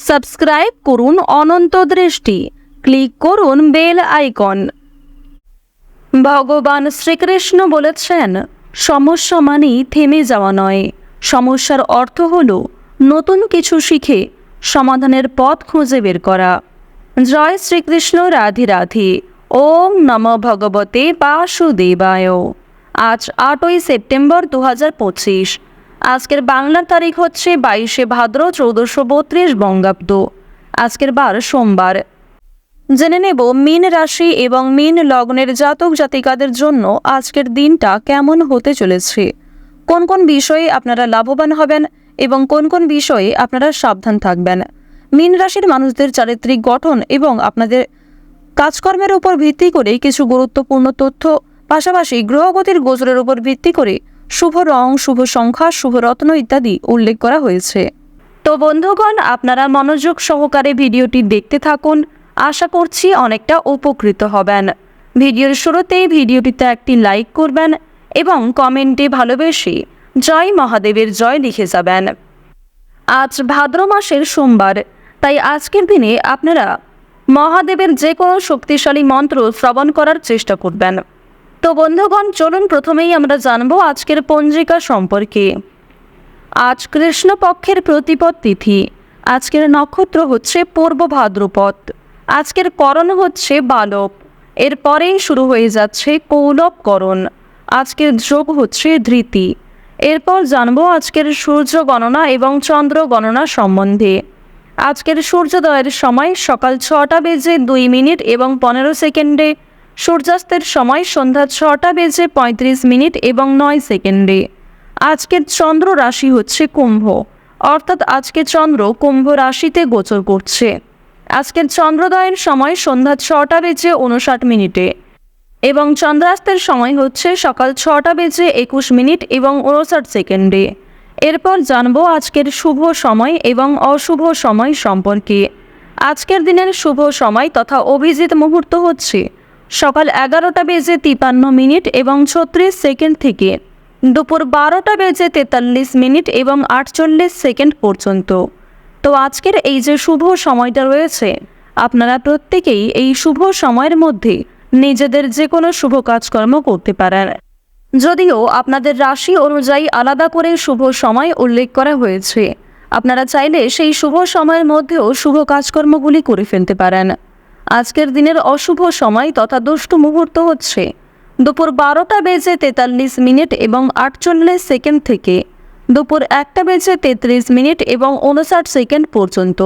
Subscribe করুন অনন্ত দৃষ্টি, click করুন বেল আইকন। ভগবান শ্রীকৃষ্ণ বলেছেন, সমস্যা মানেই থেমে যাওয়া নয়, সমস্যার অর্থ হলো নতুন কিছু শিখে সমাধানের পথ খুঁজে বের করা। জয় শ্রীকৃষ্ণ, রাধে রাধে। ওম নমঃ ভগবতে বাসুদেবায়। আজ 8ই সেপ্টেম্বর 2025। আজকের বাংলার তারিখ হচ্ছে 22শে ভাদ্র 1432 বঙ্গাব্দ। আজকের বার সোমবার। জেনে নেব মীন রাশি এবং মীন লগ্নের জাতক জাতিকাদের জন্য আজকের দিনটা কেমন হতে চলেছে, কোন কোন বিষয়ে আপনারা লাভবান হবেন এবং কোন কোন বিষয়ে আপনারা সাবধান থাকবেন। মীন রাশির মানুষদের চারিত্রিক গঠন এবং আপনাদের কাজকর্মের উপর ভিত্তি করে কিছু গুরুত্বপূর্ণ তথ্য, পাশাপাশি গ্রহগতির গোচরের উপর ভিত্তি করে শুভ রং, শুভ সংখ্যা, শুভ রত্ন ইত্যাদি উল্লেখ করা হয়েছে। তো বন্ধুগণ, আপনারা মনোযোগ সহকারে ভিডিওটি দেখতে থাকুন, আশা করছি অনেকটা উপকৃত হবেন। ভিডিওর শুরুতেই ভিডিওটিতে একটি লাইক করবেন এবং কমেন্টে ভালোবেসে জয় মহাদেবের জয় লিখে যাবেন। আজ ভাদ্র মাসের সোমবার, তাই আজকের দিনে আপনারা মহাদেবের যে কোনো শক্তিশালী মন্ত্র শ্রবণ করার চেষ্টা করবেন। তো বন্ধুগণ, চলুন প্রথমেই আমরা জানব আজকের পঞ্জিকা সম্পর্কে। আজ কৃষ্ণপক্ষের প্রতিপদ তিথি। আজকের নক্ষত্র হচ্ছে পূর্ব ভাদ্রপদ। আজকের করণ হচ্ছে বালব। এরপরেই শুরু হয়ে যাচ্ছে কৌলবকরণ। আজকের যোগ হচ্ছে ধৃতি। এরপর জানবো আজকের সূর্য গণনা এবং চন্দ্র গণনা সম্বন্ধে। আজকের সূর্যোদয়ের সময় সকাল 6টা বেজে 2 মিনিট এবং 15 সেকেন্ডে, সূর্যাস্তের সময় সন্ধ্যা 6টা বেজে 35 মিনিট এবং 9 সেকেন্ডে। আজকের চন্দ্র রাশি হচ্ছে কুম্ভ, অর্থাৎ আজকে চন্দ্র কুম্ভ রাশিতে গোচর করছে। আজকের চন্দ্রোদয়ের সময় সন্ধ্যা 6টা বেজে 59 মিনিটে এবং চন্দ্রাস্তের সময় হচ্ছে সকাল 6টা বেজে 21 মিনিট এবং 59 সেকেন্ডে। এরপর জানবো আজকের শুভ সময় এবং অশুভ সময় সম্পর্কে। আজকের দিনের শুভ সময় তথা অভিজিৎ মুহূর্ত হচ্ছে সকাল 11টা বেজে 53 মিনিট এবং 36 সেকেন্ড থেকে দুপুর 12টা বেজে 43 মিনিট এবং 48 সেকেন্ড পর্যন্ত। তো আজকের এই যে শুভ সময়টা রয়েছে, আপনারা প্রত্যেকেই এই শুভ সময়ের মধ্যে নিজেদের যে কোনো শুভ কাজকর্ম করতে পারেন। যদিও আপনাদের রাশি অনুযায়ী আলাদা করে শুভ সময় উল্লেখ করা হয়েছে, আপনারা চাইলে সেই শুভ সময়ের মধ্যেও শুভ কাজকর্মগুলি করে ফেলতে পারেন। আজকের দিনের অশুভ সময় তথা দুষ্ট মুহূর্ত হচ্ছে দুপুর 12টা বেজে 43 মিনিট এবং 48 সেকেন্ড থেকে দুপুর 1টা বেজে 33 মিনিট এবং 59 সেকেন্ড পর্যন্ত।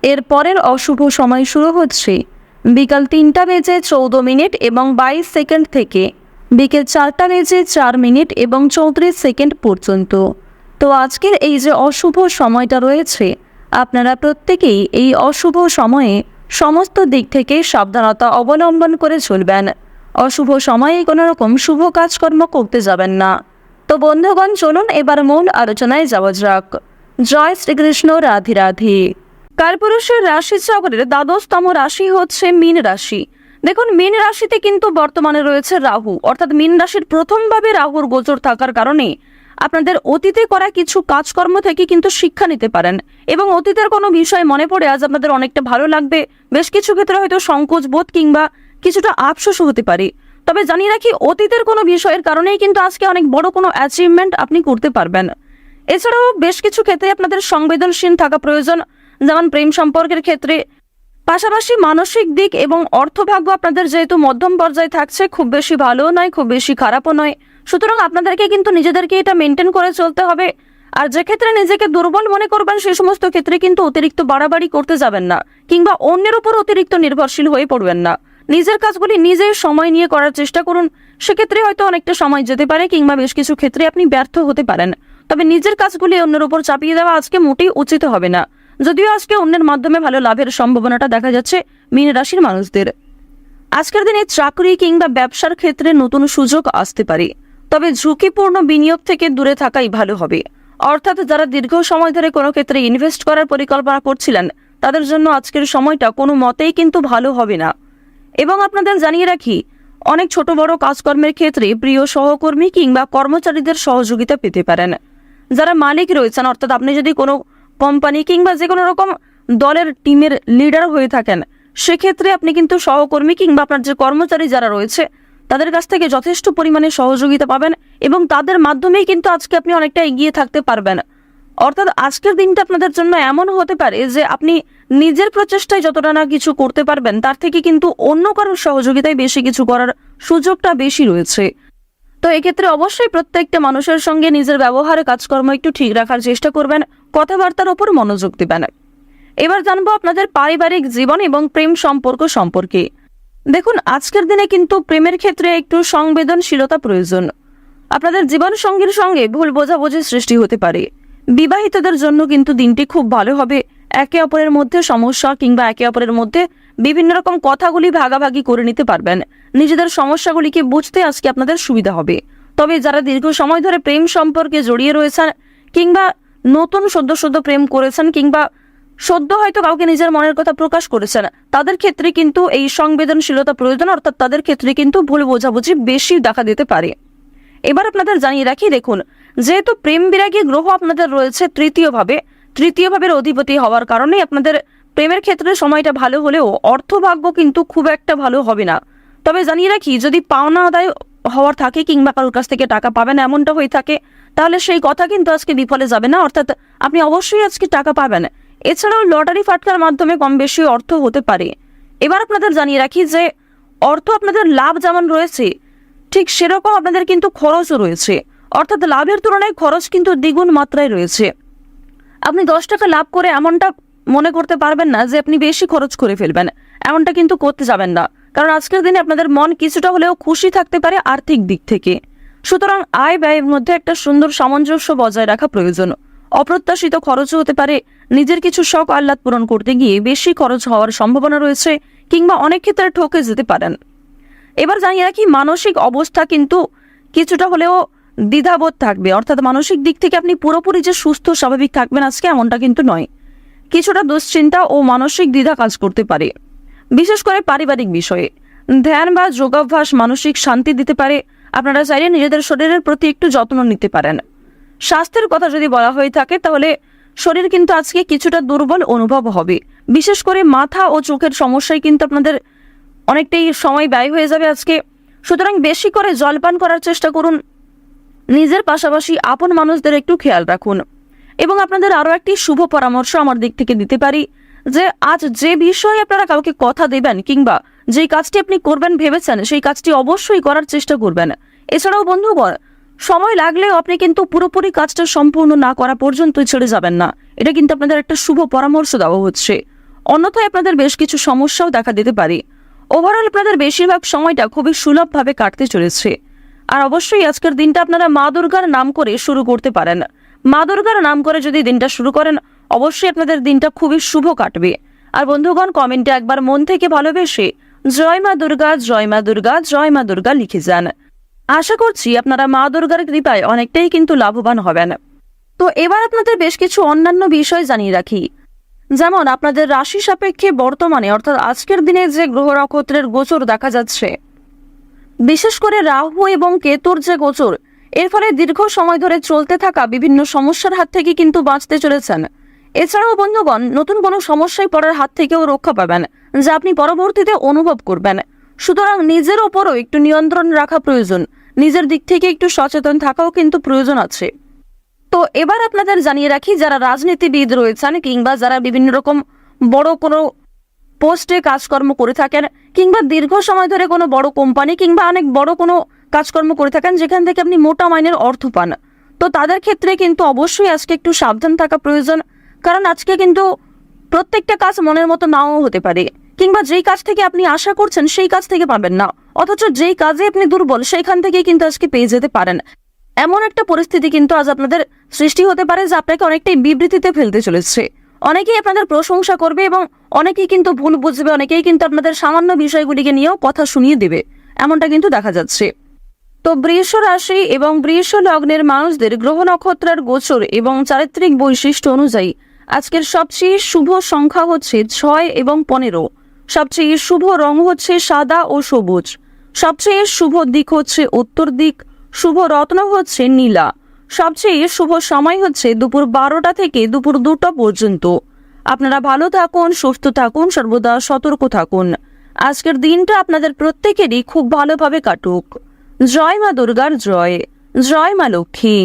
এর পরের অশুভ সময় শুরু হচ্ছে বিকাল 3টা বেজে 14 মিনিট এবং 22 সেকেন্ড থেকে বিকেল 4টা বেজে 4 মিনিট এবং 34 সেকেন্ড পর্যন্ত। তো আজকের এই যে অশুভ সময়টা রয়েছে, আপনারা প্রত্যেকেই এই অশুভ সময়ে সমস্ত দিক থেকে সাবধানতা অবলম্বন করে চলবেন। অশুভ সময়ে কোনো রকম শুভ কাজকর্ম করতে যাবেন না। তো বন্ধুগণ, চলুন এবার মূল আলোচনায় যাওয়া যাক। জয় শ্রীকৃষ্ণ, রাধে রাধে। কালপুরুষের রাশি চক্রের দ্বাদশতম রাশি হচ্ছে মীন রাশি। দেখুন, মীন রাশিতে কিন্তু বর্তমানে রয়েছে রাহু, অর্থাৎ মীন রাশির প্রথমভাবে রাহুর গোচর থাকার কারণে আপনাদের অতীতে করা কিছু কাজকর্ম থেকে কিন্তু শিক্ষা নিতে পারেন এবং অতীতের কোনো বিষয় মনে পড়ে আজ আপনাদের অনেকটা ভালো লাগবে। বেশ কিছু ক্ষেত্রে হয়তো সংকোচ বোধ কিংবা কিছুটা আফসোসও হতে পারে। তবে জানিয়ে রাখি, অতীতের কোনো বিষয়ের কারণেই কিন্তু আজকে অনেক বড় কোনো অ্যাচিভমেন্ট আপনি করতে পারবেন। এছাড়াও বেশ কিছু ক্ষেত্রে আপনাদের সংবেদনশীল থাকা প্রয়োজন, যেমন প্রেম সম্পর্কের ক্ষেত্রে। পাশাপাশি মানসিক দিক এবং অর্থভাগ্য আপনাদের যেহেতু মধ্যম পর্যায়ে থাকছে, খুব বেশি ভালোও নয় খুব বেশি খারাপও নয়, সুতরাং আপনাদেরকে কিন্তু নিজেদেরকে এটা মেনটেন করে চলতে হবে। আর যে ক্ষেত্রে নিজেকে দুর্বল মনে করবেন সেই সমস্ত ক্ষেত্রে কিন্তু অতিরিক্ত বাড়াবাড়ি করতে যাবেন না কিংবা অন্যের উপর অতিরিক্ত নির্ভরশীল হয়ে পড়বেন না। নিজের কাজগুলি নিজের সময় নিয়ে করার চেষ্টা করুন। সেক্ষেত্রে হয়তো অনেকটা সময় যেতে পারে কিংবা বেশ কিছু ক্ষেত্রে আপনি ব্যর্থ হতে পারেন, তবে নিজের কাজগুলি অন্যের উপর চাপিয়ে দেওয়া আজকে মোটেই উচিত হবে না। যদিও আজকে অন্যের মাধ্যমে ভালো লাভের সম্ভাবনাটা দেখা যাচ্ছে মীন রাশির মানুষদের। আজকের দিনে চাকরি কিংবা ব্যবসার ক্ষেত্রে নতুন সুযোগ আসতে পারে, তবে ঝুঁকিপূর্ণ বিনিয়োগ থেকে দূরে থাকাই ভালো হবে। অর্থাৎ যারা দীর্ঘ সময় ধরে কোনো ক্ষেত্রে ইনভেস্ট করার পরিকল্পনা করছিলেন, তাদের জন্য আজকের সময়টা কোনো মতেই কিন্তু ভালো হবে না। এবং আপনাদের জানিয়ে রাখি, অনেক ছোট বড় কাজকর্মের ক্ষেত্রে প্রিয় সহকর্মী কিংবা কর্মচারীদের সহযোগিতা পেতে পারেন। যারা মালিক রয়েছেন, অর্থাৎ আপনি যদি কোনো কোম্পানি কিংবা যে কোনো রকম দলের টিমের লিডার হয়ে থাকেন, সেক্ষেত্রে আপনি কিন্তু সহকর্মী কিংবা আপনার যে কর্মচারী যারা রয়েছে তাদের কাছ থেকে যথেষ্ট পরিমাণে সহযোগিতা পাবেন এবং তাদের মাধ্যমেই কিন্তু আজকে আপনি অনেকটা এগিয়ে থাকতে পারবেন। অর্থাৎ আজকের দিনটা আপনাদের জন্য এমন হতে পারে যে আপনি নিজের প্রচেষ্টায় যতটা না কিছু করতে পারবেন তার থেকে কিন্তু অন্য কারোর সহযোগিতায় বেশি কিছু করার সুযোগটা বেশি রয়েছে। তো এক্ষেত্রে অবশ্যই প্রত্যেকটা মানুষের সঙ্গে নিজের ব্যবহারে কাজকর্ম একটু ঠিক রাখার চেষ্টা করবেন, কথাবার্তার ওপর মনোযোগ দিবেন। এবার জানবো আপনাদের পারিবারিক জীবন এবং প্রেম সম্পর্ক সম্পর্কে। দেখুন, আজকের দিনে কিন্তু প্রেমের ক্ষেত্রে একটু সংবেদনশীলতা প্রয়োজন। আপনাদের জীবন সঙ্গীর সঙ্গে ভুল বোঝাবুঝির সৃষ্টি হতে পারে। বিবাহিতদের জন্য কিন্তু দিনটি খুব ভালো হবে। একে অপরের মধ্যে সমস্যা কিংবা একে অপরের মধ্যে বিভিন্ন রকম কথাগুলি ভাগাভাগি করে নিতে পারবেন। নিজেদের সমস্যাগুলিকে বুঝতে আজকে আপনাদের সুবিধা হবে। তবে যারা দীর্ঘ সময় ধরে প্রেম সম্পর্কে জড়িয়ে রয়েছেন কিংবা নতুন সদ্য প্রেম করেছেন কিংবা সদ্য হয়তো কাউকে নিজের মনের কথা প্রকাশ করেছেন, তাদের ক্ষেত্রে কিন্তু এই সংবেদনশীলতা প্রয়োজন। অর্থাৎ তাদের ক্ষেত্রে কিন্তু ভুল বোঝাবুঝি বেশি দেখা দিতে পারে। এবার আপনাদের জানিয়ে রাখি, দেখুন, যেহেতু প্রেম বিরাগী গ্রহ আপনাদের রয়েছে তৃতীয় ভাবের অধিপতি হওয়ার কারণে আপনাদের প্রেমের ক্ষেত্রে সময়টা ভালো হলেও অর্থভাগ্য কিন্তু খুব একটা ভালো হবে না। তবে জানিয়ে রাখি, যদি পাওনা আদায় হওয়ার থাকে কিংবা কারোর কাছ থেকে টাকা পাবেন এমনটা হয়ে থাকে, তাহলে সেই কথা কিন্তু আজকে বিফলে যাবে না। অর্থাৎ আপনি অবশ্যই আজকে টাকা পাবেন। এছাড়াও লটারি ফাটকার মাধ্যমে কম বেশি অর্থ হতে পারে। এবার আপনাদের জানিয়ে রাখি যে অর্থ আপনাদের লাভ যেমন রয়েছে ঠিক সেরকম আপনাদের কিন্তু খরচও রয়েছে। অর্থাৎ লাভের তুলনায় খরচ কিন্তু দ্বিগুণ মাত্রায় রয়েছে। আপনি 10 টাকা লাভ করে এমনটা মনে করতে পারবেন না যে আপনি বেশি খরচ করে ফেলবেন, এমনটা কিন্তু করতে যাবেন না। কারণ আজকের দিনে আপনাদের মন কিছুটা হলেও খুশি থাকতে পারে আর্থিক দিক থেকে। সুতরাং আয় ব্যয়ের মধ্যে একটা সুন্দর সামঞ্জস্য বজায় রাখা প্রয়োজন। অপ্রত্যাশিত খরচও হতে পারে। নিজের কিছু শখ আহ্লাদ পূরণ করতে গিয়ে বেশি খরচ হওয়ার সম্ভাবনা রয়েছে কিংবা অনেক ক্ষেত্রে ঠকে যেতে পারেন। এবার জানিয়ে রাখি, মানসিক অবস্থা কিন্তু কিছুটা হলেও দ্বিধাবোধ থাকবে। অর্থাৎ মানসিক দিক থেকে আপনি পুরোপুরি যে সুস্থ স্বাভাবিক থাকবেন আজকে এমনটা কিন্তু নয়। কিছুটা দুশ্চিন্তা ও মানসিক দ্বিধা কাজ করতে পারে, বিশেষ করে পারিবারিক বিষয়ে। ধ্যান বা যোগাভ্যাস মানসিক শান্তি দিতে পারে। আপনারা চাইলে নিজেদের শরীরের প্রতি একটু যত্ন নিতে পারেন। স্বাস্থ্যের কথা যদি বলা হয়ে থাকে তাহলে শরীর কিন্তু আজকে কিছুটা দুর্বল অনুভব হবে। বিশেষ করে মাথা ও চোখের সমস্যায় কিন্তু আপনাদের অনেকটাই সময় ব্যয় হয়ে যাবে আজকে। সুতরাং বেশি করে জলপান করার চেষ্টা করুন। নিজের পাশাপাশি আপন মানুষদের একটু খেয়াল রাখুন। এবং আপনাদের আরও একটি শুভ পরামর্শ আমার দিক থেকে দিতে পারি যে আজ যে বিষয়ে আপনারা কাউকে কথা দেবেন কিংবা যেই কাজটি আপনি করবেন ভেবেছেন সেই কাজটি অবশ্যই করার চেষ্টা করবেন। এছাড়াও বন্ধুগণ, সময় লাগলেও আপনি কিন্তু পুরোপুরি কাজটা সম্পূর্ণ না করা পর্যন্তই ছেড়ে যাবেন না। এটা কিন্তু আপনাদের একটা শুভ পরামর্শ দেওয়া হচ্ছে। অন্যথায় আপনাদের বেশ কিছু সমস্যাও দেখা দিতে পারে। ওভারঅল আপনাদের বেশিরভাগ সময়টা খুবই সুলভভাবে কাটতে চলেছে। আর অবশ্যই আজকের দিনটা আপনারা মা দুর্গার নাম করে শুরু করতে পারেন। মা দুর্গার নাম করে যদি দিনটা শুরু করেন অবশ্যই আপনাদের দিনটা খুবই শুভ কাটবে। আর বন্ধুগণ, কমেন্টে একবার মন থেকে ভালোবেসে জয় মা দুর্গা, জয় মা দুর্গা, জয় মা দুর্গা লিখে যান। আশা করছি আপনারা মা দুর্গার কৃপায় অনেকটাই কিন্তু লাভবান হবেন। তো এবার আপনাদের বেশ কিছু অন্যান্য বিষয় জানিয়ে রাখি। যেমন আপনাদের রাশি সাপেক্ষে বর্তমানে অর্থাৎ আজকের দিনে যে গ্রহ নক্ষত্রের গোচর দেখা যাচ্ছে, বিশেষ করে রাহু এবং কেতুর যে গোচর, এর ফলে দীর্ঘ সময় ধরে চলতে থাকা বিভিন্ন সমস্যার হাত থেকে কিন্তু বাঁচতে চলেছেন। এছাড়াও বন্ধুগণ, নতুন কোনো সমস্যায় পড়ার হাত থেকেও রক্ষা পাবেন যা আপনি পরবর্তীতে অনুভব করবেন। সুতরাং নিজের ওপরও একটু নিয়ন্ত্রণ রাখা প্রয়োজন। নিজের দিক থেকে একটু সচেতন থাকাও কিন্তু প্রয়োজন আছে। তো এবার আপনাদের জানিয়ে রাখি, যারা রাজনীতিবিদ রয়েছেন কিংবা যারা বিভিন্ন রকম বড় কোনো পোস্টে কাজকর্ম করে থাকেন কিংবা দীর্ঘ সময় ধরে কোনো বড় কোম্পানি কিংবা অনেক বড় কোনো কাজকর্ম করে থাকেন যেখান থেকে আপনি মোটা মাইনের অর্থ পান, তো তাদের ক্ষেত্রে কিন্তু অবশ্যই আজকে একটু সাবধান থাকা প্রয়োজন। কারণ আজকে কিন্তু প্রত্যেকটা কাজ মনের মতো নাও হতে পারে কিংবা যেই কাজ থেকে আপনি আশা করছেন সেই কাজ থেকে পাবেন না, অথচ যেই কাজে আপনি দুর্বল সেইখান থেকে কিন্তু আজকে পেয়ে যেতে পারেন। এমন একটা পরিস্থিতি কিন্তু আজ আপনাদের সৃষ্টি হতে পারে যা আপনাকে অনেকটাই বিবৃতিতে ফেলতে চলেছে। অনেকেই আপনাদের প্রশংসা করবে এবং অনেকেই কিন্তু ভুল বুঝবে, অনেকেই কিন্তু আপনাদের সামান্য বিষয়গুলিকে নিয়েও কথা শুনিয়ে দেবে, এমনটা কিন্তু দেখা যাচ্ছে। তো বৃষ রাশি এবং বৃষ লগ্নের মানুষদের গ্রহ নক্ষত্রের গোচর এবং চারিত্রিক বৈশিষ্ট্য অনুযায়ী আজকের সবচেয়ে শুভ সংখ্যা হচ্ছে 6 এবং 15। সবচেয়ে শুভ রং হচ্ছে সাদা ও সবুজ। সবচেয়ে শুভ দিক হচ্ছে উত্তর দিক। শুভ রত্ন হচ্ছে নীলা। সবচেয়ে শুভ সময় হচ্ছে দুপুর 12টা থেকে দুপুর 2টা পর্যন্ত। আপনারা ভালো থাকুন, সুস্থ থাকুন, সর্বদা সতর্ক থাকুন। আজকের দিনটা আপনাদের প্রত্যেকেরই খুব ভালোভাবে কাটুক। জয় মা দুর্গার জয়, জয় মা লক্ষ্মী।